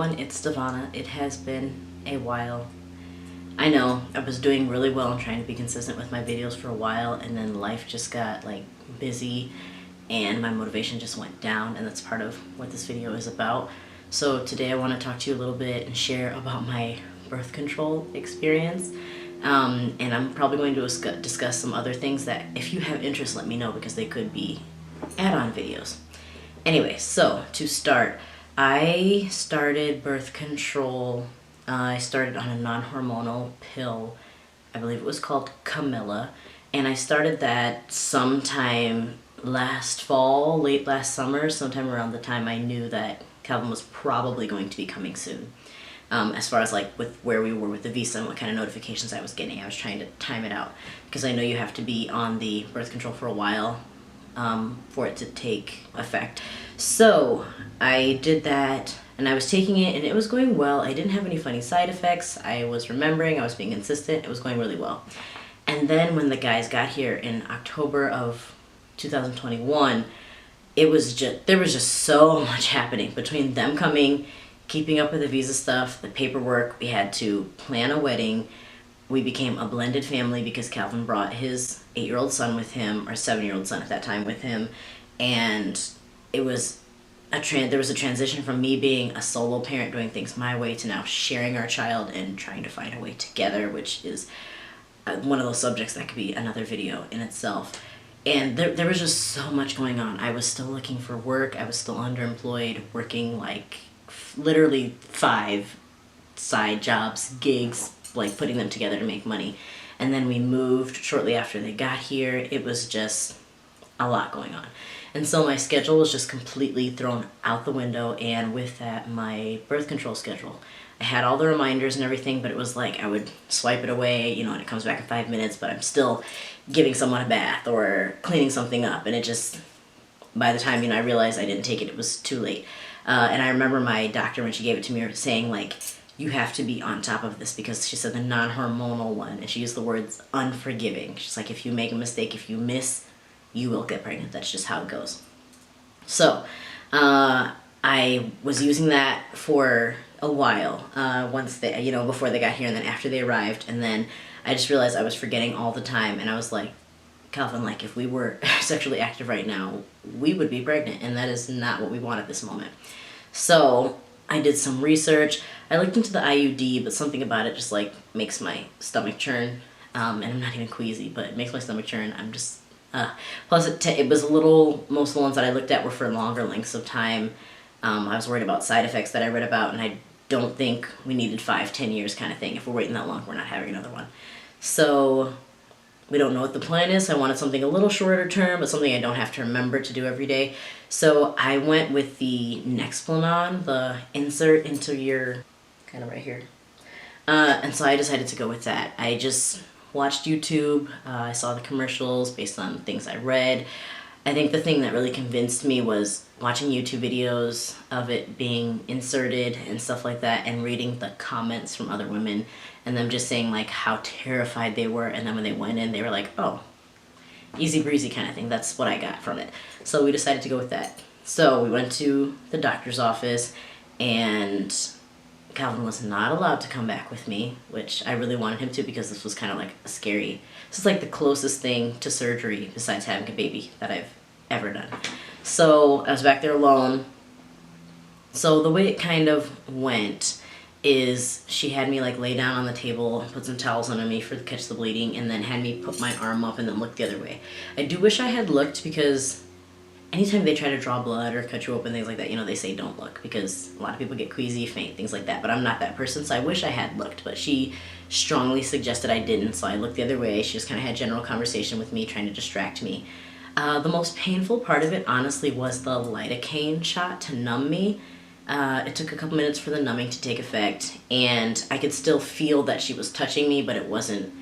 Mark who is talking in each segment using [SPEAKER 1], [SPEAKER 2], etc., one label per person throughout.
[SPEAKER 1] everyone, it's Devana. It has been a while. I know, I was doing really well and trying to be consistent with my videos for a while, and then life just got like busy and my motivation just went down, and that's part of what this video is about. So today I want to talk to you a little bit and share about my birth control experience. And I'm probably going to discuss some other things that if you have interest, let me know, because they could be add-on videos. Anyway, so to start, I started birth control. I started on a non-hormonal pill. I believe it was called Camilla. And I started that sometime last fall, late last summer, sometime around the time I knew that Calvin was probably going to be coming soon. As far as like with where we were with the visa and what kind of notifications I was getting, I was trying to time it out, because I know you have to be on the birth control for a while for it to take effect. So I did that, and I was taking it, and it was going well. I didn't have any funny side effects. I was remembering, I was being consistent, it was going really well. And then when the guys got here in October of 2021, there was just so much happening between them coming, keeping up with the visa stuff, the paperwork. We had to plan a wedding. We became a blended family because Calvin brought his 8-year-old son with him, or 7-year-old son at that time with him, and it was there was a transition from me being a solo parent doing things my way to now sharing our child and trying to find a way together, which is one of those subjects that could be another video in itself. And there was just so much going on. I was still looking for work. I was still underemployed, working like literally 5 side jobs, gigs, like putting them together to make money. And then we moved shortly after they got here. It was just a lot going on. And so my schedule was just completely thrown out the window, and with that, my birth control schedule. I had all the reminders and everything, but it was like I would swipe it away, you know, and it comes back in 5 minutes, but I'm still giving someone a bath or cleaning something up, and it just, by the time, you know, I realized I didn't take it, it was too late. And I remember my doctor, when she gave it to me, saying, like, you have to be on top of this, because she said the non-hormonal one, and she used the words unforgiving. She's like, if you make a mistake, if you miss, you will get pregnant. That's just how it goes. So I was using that for a while, once they, you know, before they got here, and then after they arrived, and then I just realized I was forgetting all the time, and I was like, Calvin, like, if we were sexually active right now, we would be pregnant, and that is not what we want at this moment. So I did some research. I looked into the IUD, but something about it just like makes my stomach churn, and I'm not even queasy, but it makes my stomach churn. I'm just plus it was a little, most of the ones that I looked at were for longer lengths of time. I was worried about side effects that I read about, and I don't think we needed 5-10 years kind of thing. If we're waiting that long, we're not having another one. So we don't know what the plan is. I wanted something a little shorter term, but something I don't have to remember to do every day. So I went with the Nexplanon, the insert into your, kind of right here. And so I decided to go with that. I just watched YouTube. I saw the commercials based on things I read. I think the thing that really convinced me was watching YouTube videos of it being inserted and stuff like that, and reading the comments from other women and them just saying like how terrified they were, and then when they went in, they were like, oh, easy breezy kind of thing. That's what I got from it. So we decided to go with that. So we went to the doctor's office, and Calvin was not allowed to come back with me, which I really wanted him to, because this was kind of like a scary, this is like the closest thing to surgery besides having a baby that I've ever done. So I was back there alone. So the way it kind of went is she had me like lay down on the table, put some towels under me to catch the bleeding, and then had me put my arm up and then look the other way. I do wish I had looked, because anytime they try to draw blood or cut you open, things like that, you know, they say don't look, because a lot of people get queasy, faint, things like that, but I'm not that person, so I wish I had looked, but she strongly suggested I didn't, so I looked the other way. She just kind of had general conversation with me, trying to distract me. The most painful part of it, honestly, was the lidocaine shot to numb me. It took a couple minutes for the numbing to take effect, and I could still feel that she was touching me, but it wasn't,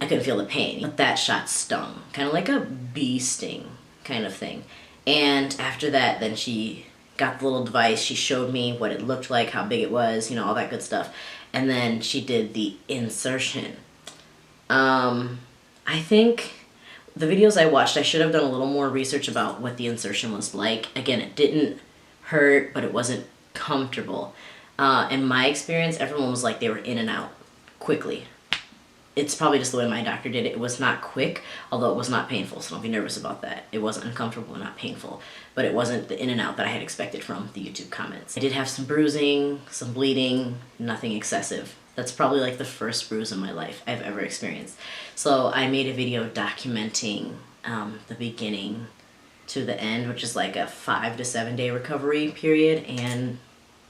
[SPEAKER 1] I couldn't feel the pain. But that shot stung, kind of like a bee sting kind of thing. And after that, then she got the little device, she showed me what it looked like, how big it was, you know, all that good stuff. And then she did the insertion. I think the videos I watched, I should have done a little more research about what the insertion was like. Again, it didn't hurt, but it wasn't comfortable. In my experience, everyone was like they were in and out quickly. It's probably just the way my doctor did it. It was not quick, although it was not painful, so don't be nervous about that. It wasn't uncomfortable, not painful, but it wasn't the in and out that I had expected from the YouTube comments. I did have some bruising, some bleeding, nothing excessive. That's probably like the first bruise in my life I've ever experienced. So I made a video documenting the beginning to the end, which is like a 5 to 7 day recovery period, and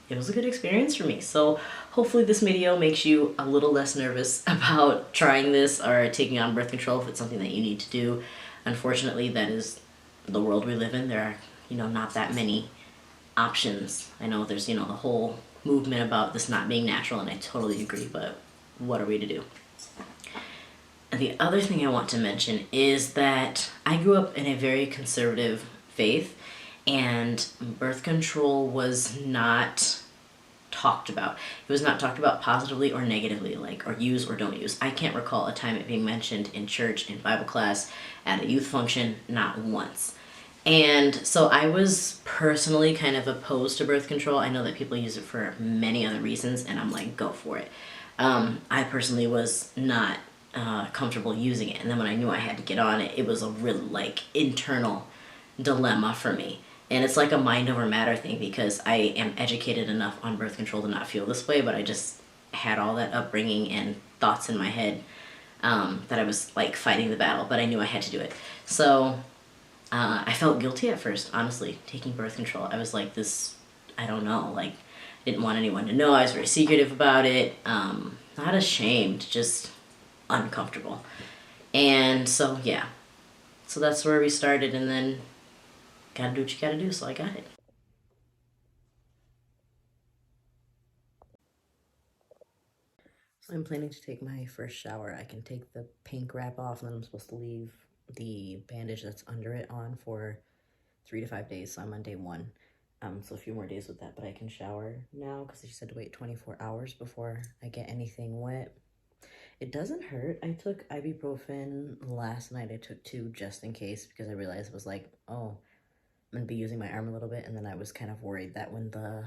[SPEAKER 1] it was a good experience for me. So hopefully this video makes you a little less nervous about trying this or taking on birth control if it's something that you need to do. Unfortunately, that is the world we live in. There are, not that many options. I know there's, the whole movement about this not being natural, and I totally agree, but what are we to do? And the other thing I want to mention is that I grew up in a very conservative faith, and birth control was not talked about. It was not talked about positively or negatively, or use or don't use. I can't recall a time it being mentioned in church, in Bible class, at a youth function, not once. And so I was personally kind of opposed to birth control. I know that people use it for many other reasons, and I'm like, go for it. I personally was not comfortable using it. And then when I knew I had to get on it, it was a real internal dilemma for me. And it's like a mind over matter thing, because I am educated enough on birth control to not feel this way, but I just had all that upbringing and thoughts in my head that I was fighting the battle, but I knew I had to do it. So I felt guilty at first, honestly, taking birth control. I was like this, I don't know, didn't want anyone to know. I was very secretive about it. Not ashamed, just uncomfortable. And so, yeah. So that's where we started, and then gotta do what you gotta do, so I got it. So I'm planning to take my first shower. I can take the pink wrap off, and then I'm supposed to leave the bandage that's under it on for 3 to 5 days, so I'm on day 1. So a few more days with that, but I can shower now because she said to wait 24 hours before I get anything wet. It doesn't hurt. I took ibuprofen last night. I took 2 just in case, because I realized it was oh, I'm gonna be using my arm a little bit, and then I was kind of worried that when the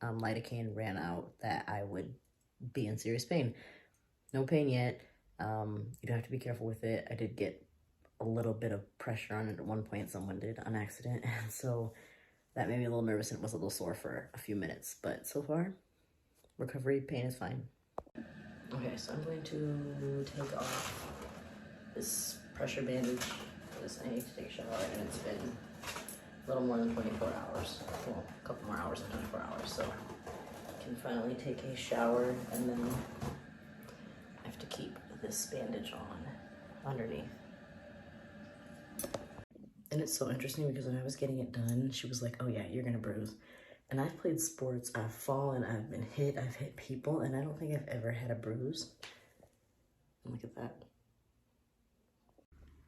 [SPEAKER 1] lidocaine ran out that I would be in serious pain. No pain yet. You don't have to be careful with it. I did get a little bit of pressure on it at one point, someone did on accident, and so that made me a little nervous, and it was a little sore for a few minutes, but so far, recovery, pain is fine. Okay, so I'm going to take off this pressure bandage because I need to take a shower, and it's been a little more than 24 hours. Well, a couple more hours than 24 hours, so I can finally take a shower, and then I have to keep this bandage on underneath. And it's so interesting because when I was getting it done, she was like, oh yeah, you're gonna bruise. And I've played sports, I've fallen, I've been hit, I've hit people, and I don't think I've ever had a bruise. Look at that.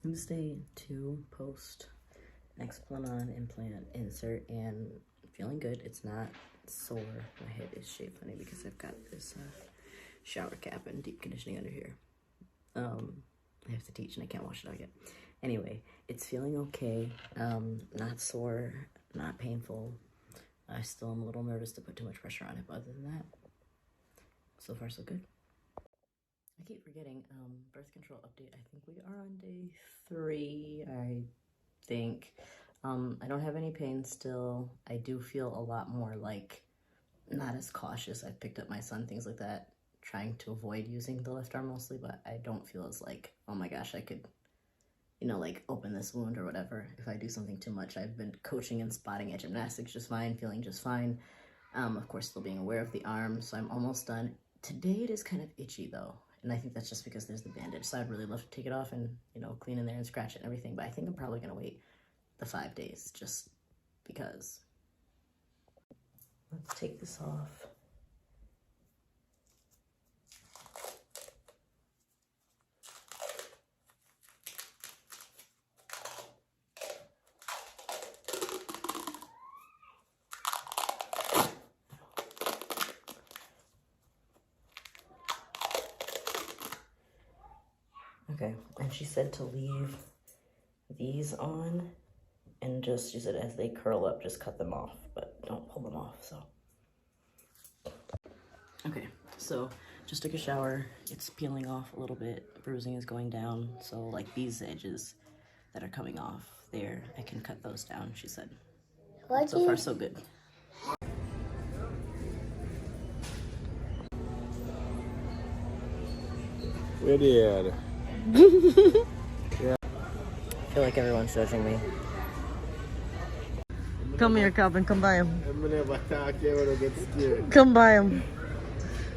[SPEAKER 1] I'm day 2 post Nexplanon implant insert, and feeling good. It's not sore. My head is shaped funny because I've got this shower cap and deep conditioning under here. I have to teach and I can't wash it out yet. Anyway, it's feeling okay. Not sore, not painful. I still am a little nervous to put too much pressure on it, but other than that, so far so good. I keep forgetting, birth control update. I think we are on day 3, I think. I don't have any pain still. I do feel a lot more not as cautious. I've picked up my son, things like that, trying to avoid using the left arm mostly, but I don't feel as oh my gosh, I could, open this wound or whatever if I do something too much. I've been coaching and spotting at gymnastics just fine, feeling just fine. Of course, still being aware of the arm, so I'm almost done. Today it is kind of itchy though, and I think that's just because there's the bandage, so I'd really love to take it off and, clean in there and scratch it and everything, but I think I'm probably gonna wait the 5 days just because. Let's take this off. Okay, and she said to leave these on and just, she said as they curl up, just cut them off, but don't pull them off, so. Okay, so just took a shower. It's peeling off a little bit. Bruising is going down. So like these edges that are coming off there, I can cut those down, she said. So far, so good.
[SPEAKER 2] Where they are?
[SPEAKER 1] I feel like everyone's judging me.
[SPEAKER 3] Come here, Calvin. Come by him.
[SPEAKER 2] I'm never talk here when I get scared.
[SPEAKER 3] Come by him.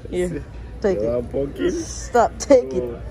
[SPEAKER 3] Here, take
[SPEAKER 2] You
[SPEAKER 3] it.
[SPEAKER 2] want pumpkin?
[SPEAKER 3] Stop, take it.
[SPEAKER 2] Oh.